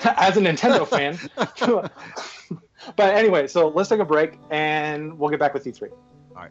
as a Nintendo fan. But anyway, so let's take a break, and we'll get back with E3. All right.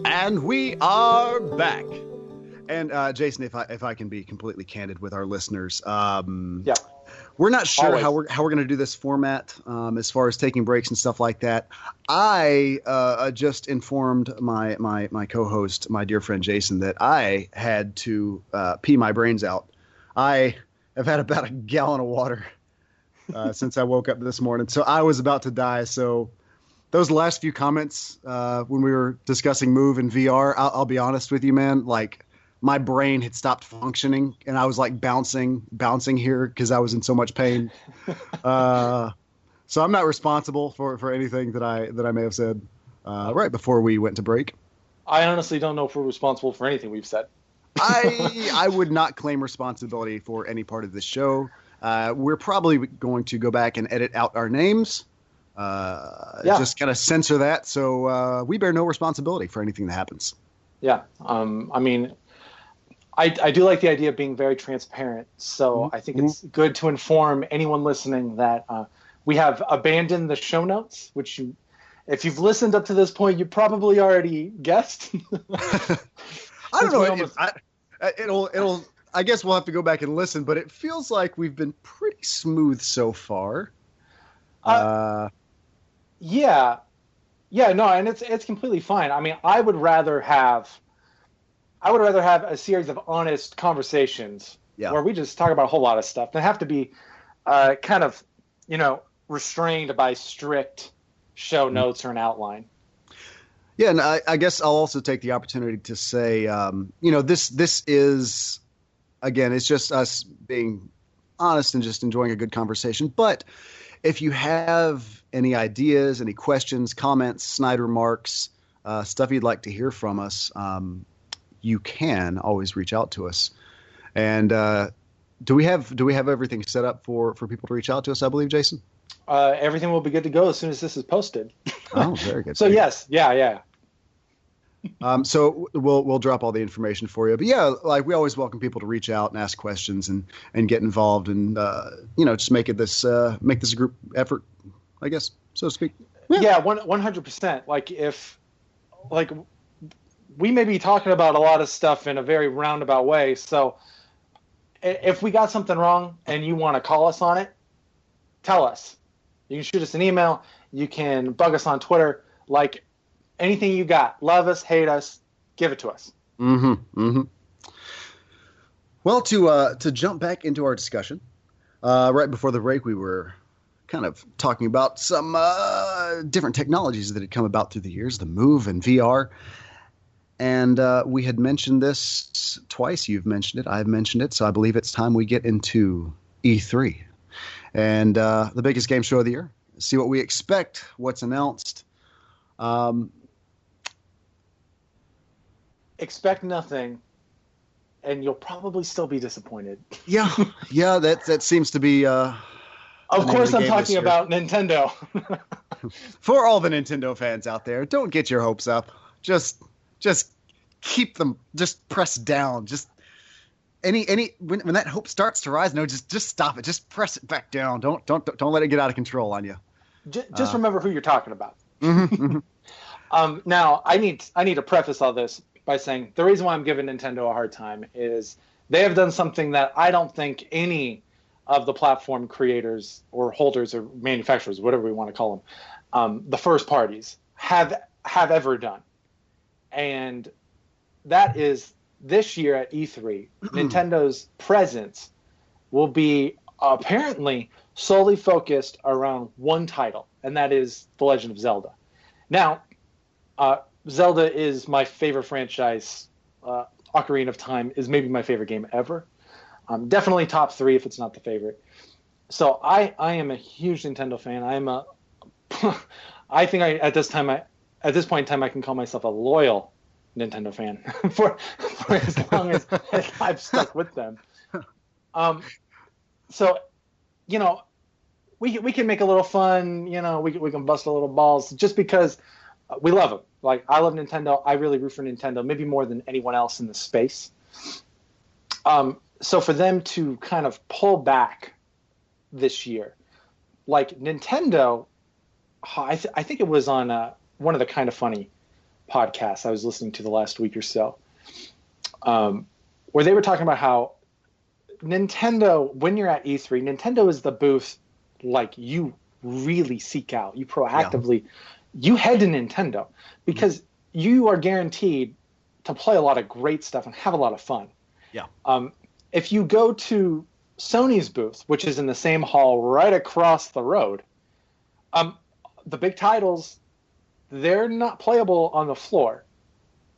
And we are back. And Jason, if I can be completely candid with our listeners, Yeah. we're not sure Always. how we're going to do this format as far as taking breaks and stuff like that. I just informed my co-host, my dear friend Jason, that I had to pee my brains out. I have had about a gallon of water since I woke up this morning, so I was about to die. So those last few comments when we were discussing Move and VR, I'll be honest with you, man. Like, my brain had stopped functioning, and I was like bouncing here because I was in so much pain. So I'm not responsible for anything that I may have said right before we went to break. I honestly don't know if we're responsible for anything we've said. I would not claim responsibility for any part of this show. We're probably going to go back and edit out our names. Just kind of censor that, so we bear no responsibility for anything that happens. Yeah. I mean, I do like the idea of being very transparent, so I think it's good to inform anyone listening that we have abandoned the show notes, which if you've listened up to this point, you probably already guessed. I don't know. It'll. I guess we'll have to go back and listen, but it feels like we've been pretty smooth so far. Yeah, no, and it's completely fine. I mean, I would rather have a series of honest conversations where we just talk about a whole lot of stuff. They have to be kind of, restrained by strict show notes or an outline. Yeah, and I guess I'll also take the opportunity to say, this is, again, it's just us being honest and just enjoying a good conversation. But if you have any ideas, any questions, comments, snide remarks, stuff you'd like to hear from us, you can always reach out to us. And do we have everything set up for people to reach out to us, I believe, Jason? Everything will be good to go as soon as this is posted. Oh, very good. So yes, yeah. So we'll drop all the information for you. But yeah, like, we always welcome people to reach out and ask questions and get involved and just make this a group effort, I guess, so to speak. Yeah, 100%. Like we may be talking about a lot of stuff in a very roundabout way. So if we got something wrong and you want to call us on it, tell us. You can shoot us an email. You can bug us on Twitter. Like, anything you got. Love us, hate us, give it to us. Well, to jump back into our discussion, right before the break, we were kind of talking about some different technologies that had come about through the years, the Move and VR. And we had mentioned this twice. You've mentioned it. I've mentioned it. So I believe it's time we get into E3. And the biggest game show of the year. See what we expect, what's announced. Expect nothing, and you'll probably still be disappointed. Yeah, that seems to be... of course I'm talking about Nintendo. For all the Nintendo fans out there, don't get your hopes up. Just keep them, just press down. Just when that hope starts to rise, no, just stop it. Just press it back down. Don't let it get out of control on you. Just remember who you're talking about. Now, I need to preface all this by saying the reason why I'm giving Nintendo a hard time is they have done something that I don't think any of the platform creators or holders or manufacturers, whatever we want to call them, the first parties have ever done. And that is this year at E3, Nintendo's presence will be apparently solely focused around one title, and that is The Legend of Zelda. Now, Zelda is my favorite franchise. Ocarina of Time is maybe my favorite game ever. Definitely top 3 if it's not the favorite. So I am a huge Nintendo fan. I think at this time at this point in time, I can call myself a loyal Nintendo fan for as long as I've stuck with them. So, you know, we can make a little fun. You know, we can bust a little balls just because we love them. Like, I love Nintendo. I really root for Nintendo, maybe more than anyone else in the space. So for them to kind of pull back this year, like Nintendo, I think it was on one of the Kind of Funny podcasts I was listening to the last week or so, where they were talking about how Nintendo, when you're at E3, Nintendo is the booth like you really seek out. You proactively, you head to Nintendo because you are guaranteed to play a lot of great stuff and have a lot of fun. Yeah. If you go to Sony's booth, which is in the same hall right across the road, the big titles, they're not playable on the floor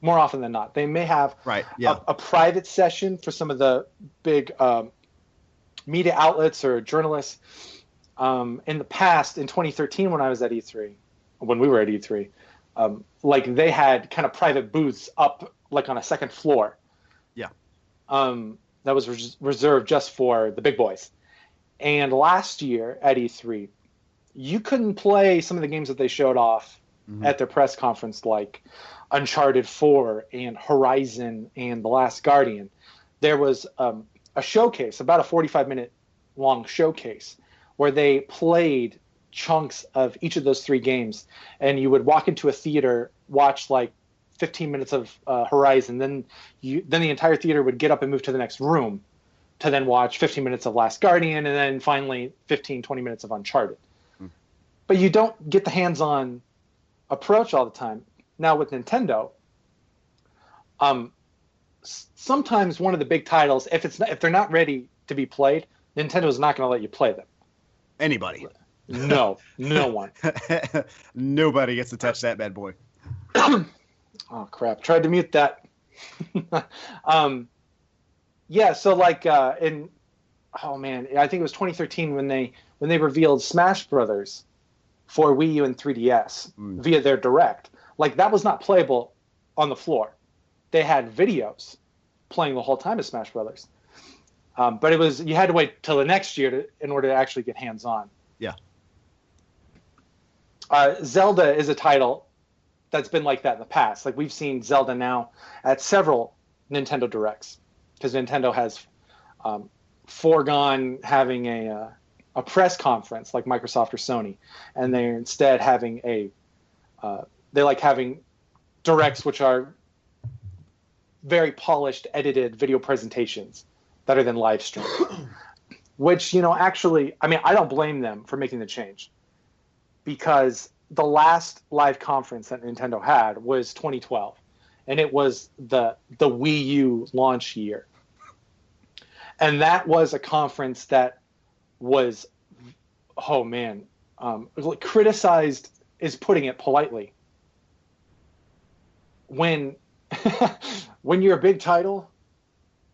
more often than not. They may have a private session for some of the big media outlets or journalists. In the past, in 2013, when I was at E3, when we were at E3, like they had kind of private booths up like on a second floor. Yeah. That was reserved just for the big boys. And last year at E3, you couldn't play some of the games that they showed off at their press conference, like Uncharted 4 and Horizon and The Last Guardian. There was a showcase, about a 45-minute long showcase, where they played chunks of each of those three games. And you would walk into a theater, watch like 15 minutes of Horizon, then the entire theater would get up and move to the next room to then watch 15 minutes of Last Guardian, and then finally 15, 20 minutes of Uncharted. But you don't get the hands-on approach all the time. Now with Nintendo, sometimes one of the big titles, if they're not ready to be played, Nintendo's not going to let you play them. Anybody? No one. Nobody gets to touch that bad boy. Oh crap! Tried to mute that. Yeah. So like I think it was 2013 when they revealed Smash Brothers for Wii U and 3DS via their Direct. Like, that was not playable on the floor. They had videos playing the whole time as Smash Brothers, but you had to wait till the next year in order to actually get hands on. Yeah. Zelda is a title that's been like that in the past. Like, we've seen Zelda now at several Nintendo Directs because Nintendo has foregone having a press conference like Microsoft or Sony, and they're instead having they like having Directs which are very polished, edited video presentations that are then live streamed. Which, actually, I mean, I don't blame them for making the change, because the last live conference that Nintendo had was 2012, and it was the Wii U launch year. And that was a conference that was, criticized is putting it politely. When your big title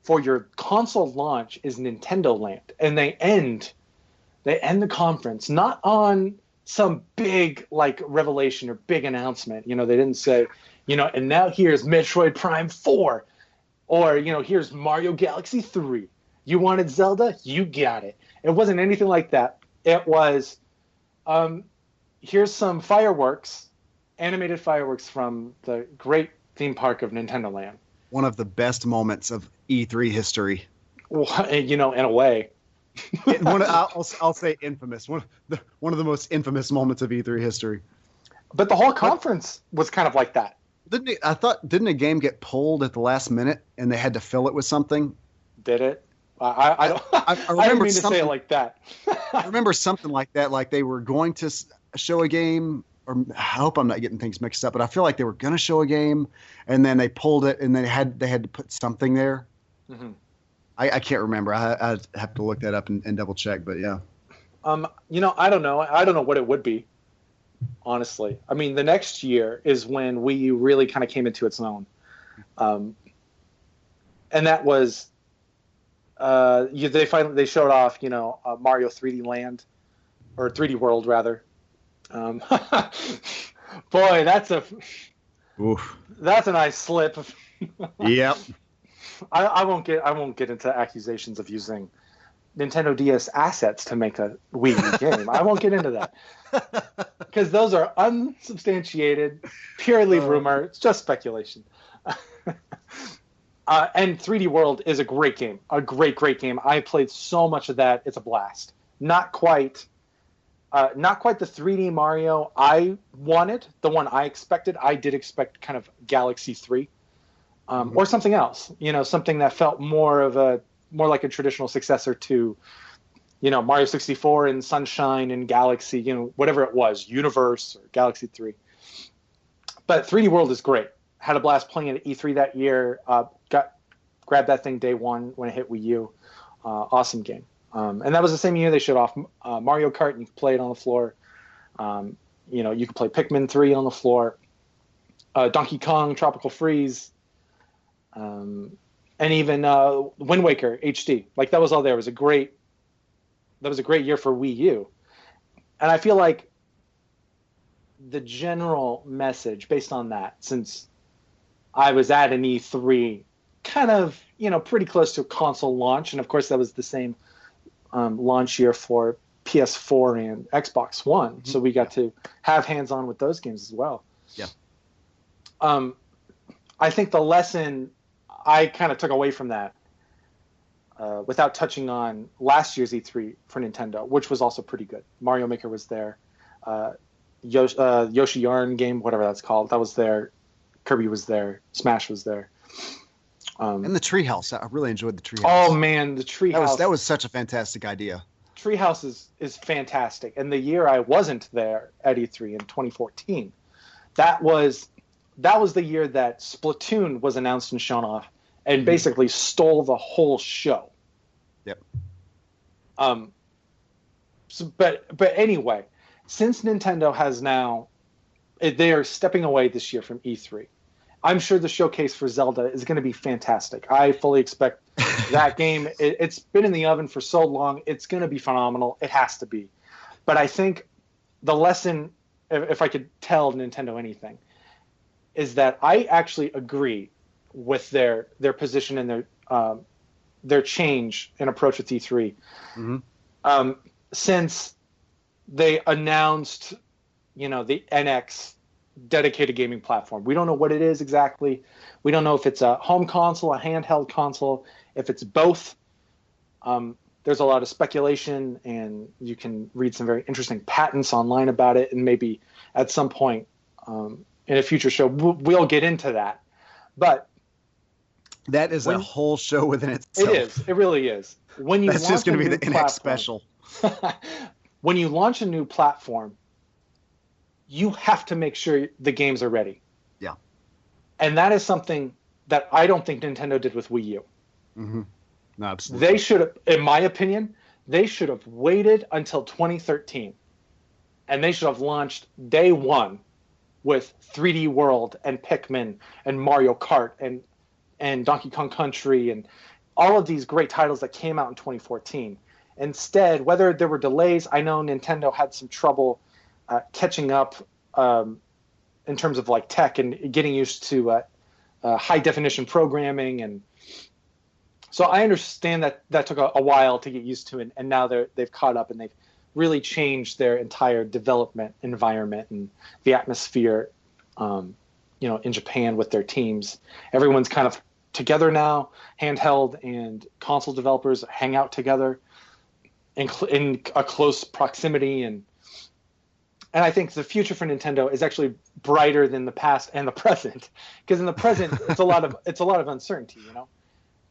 for your console launch is Nintendo Land, and they end the conference not on some big like revelation or big announcement. They didn't say, and now here's Metroid Prime 4, or here's Mario Galaxy 3. You wanted Zelda, you got it. It wasn't anything like that. It was, here's some fireworks, animated fireworks from the great theme park of Nintendo Land. One of the best moments of E3 history. Well, in a way. I'll say infamous. One of the most infamous moments of E3 history. But the whole conference was kind of like that. Didn't a game get pulled at the last minute and they had to fill it with something? Did it? I don't. I didn't mean to say it like that. I remember something like that. Like they were going to show a game, or I hope I'm not getting things mixed up, but I feel like they were going to show a game, and then they pulled it, and they had to put something there. Mm-hmm. I can't remember. I'd have to look that up and double check. But yeah. I don't know. I don't know what it would be. Honestly, I mean, the next year is when Wii U really kind of came into its own, and that was. They showed off, Mario 3D Land, or 3D World rather. Boy, Oof. that's a nice slip. Yep. I won't get into accusations of using Nintendo DS assets to make a Wii U game. I won't get into that because those are unsubstantiated, purely rumor. It's just speculation. And 3D World is a great game, a great game. I played so much of that; it's a blast. Not quite the 3D Mario I wanted, the one I expected. I did expect kind of Galaxy 3, or something else. Something that felt more like a traditional successor to, Mario 64 and Sunshine and Galaxy, whatever it was, Universe or Galaxy 3. But 3D World is great. Had a blast playing it at E3 that year. Grabbed that thing day one when it hit Wii U. Awesome game. And that was the same year they showed off Mario Kart, and you could play it on the floor. You could play Pikmin 3 on the floor. Donkey Kong, Tropical Freeze, and even Wind Waker HD. Like, that was all there. It was a great year for Wii U. And I feel like the general message based on that, since I was at an E3 kind of, pretty close to a console launch, and of course that was the same launch year for PS4 and Xbox One, so we got to have hands-on with those games as well. Yeah. I think the lesson I kind of took away from that, without touching on last year's E3 for Nintendo, which was also pretty good. Mario Maker was there. Yoshi Yarn game, whatever that's called, that was there. Kirby was there. Smash was there. And the Treehouse. I really enjoyed the Treehouse. Oh, man, the Treehouse. That was such a fantastic idea. Treehouse is fantastic. And the year I wasn't there at E3 in 2014, that was the year that Splatoon was announced and shown off and basically stole the whole show. Yep. But anyway, since Nintendo has now, they are stepping away this year from E3. I'm sure the showcase for Zelda is going to be fantastic. I fully expect that game. It's been in the oven for so long. It's going to be phenomenal. It has to be. But I think the lesson, if I could tell Nintendo anything, is that I actually agree with their position and their change in approach with E3. Since they announced, the NX dedicated gaming platform. We don't know what it is exactly. We don't know if it's a home console, a handheld console, if it's both. There's a lot of speculation, and you can read some very interesting patents online about it, and maybe at some point in a future show we'll get into that. But that is a whole show within itself. It is. It really is. That's just going to be the NX special. When you launch a new platform, you have to make sure the games are ready. Yeah. And that is something that I don't think Nintendo did with Wii U. No, absolutely. They should have, in my opinion, they should have waited until 2013. And they should have launched day one with 3D World and Pikmin and Mario Kart and Donkey Kong Country and all of these great titles that came out in 2014. Instead, whether there were delays, I know Nintendo had some trouble catching up in terms of like tech and getting used to high definition programming, and so I understand that took a while to get used to, and now they've caught up and they've really changed their entire development environment and the atmosphere. In Japan with their teams, everyone's kind of together now. Handheld and console developers hang out together in a close proximity, and I think the future for Nintendo is actually brighter than the past and the present, because in the present it's a lot of uncertainty,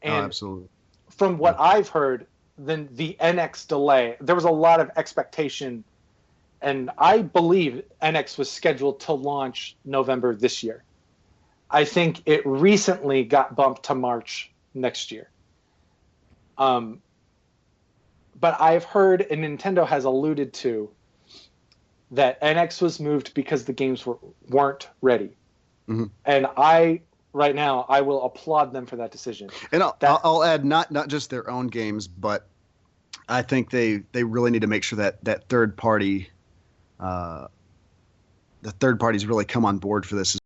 And absolutely. From what I've heard, then the NX delay, there was a lot of expectation, and I believe NX was scheduled to launch November this year. I think it recently got bumped to March next year. But I've heard, and Nintendo has alluded to, that NX was moved because the games weren't ready. And right now, I will applaud them for that decision. And I'll add not just their own games, but I think they really need to make sure that third party the third parties really come on board for this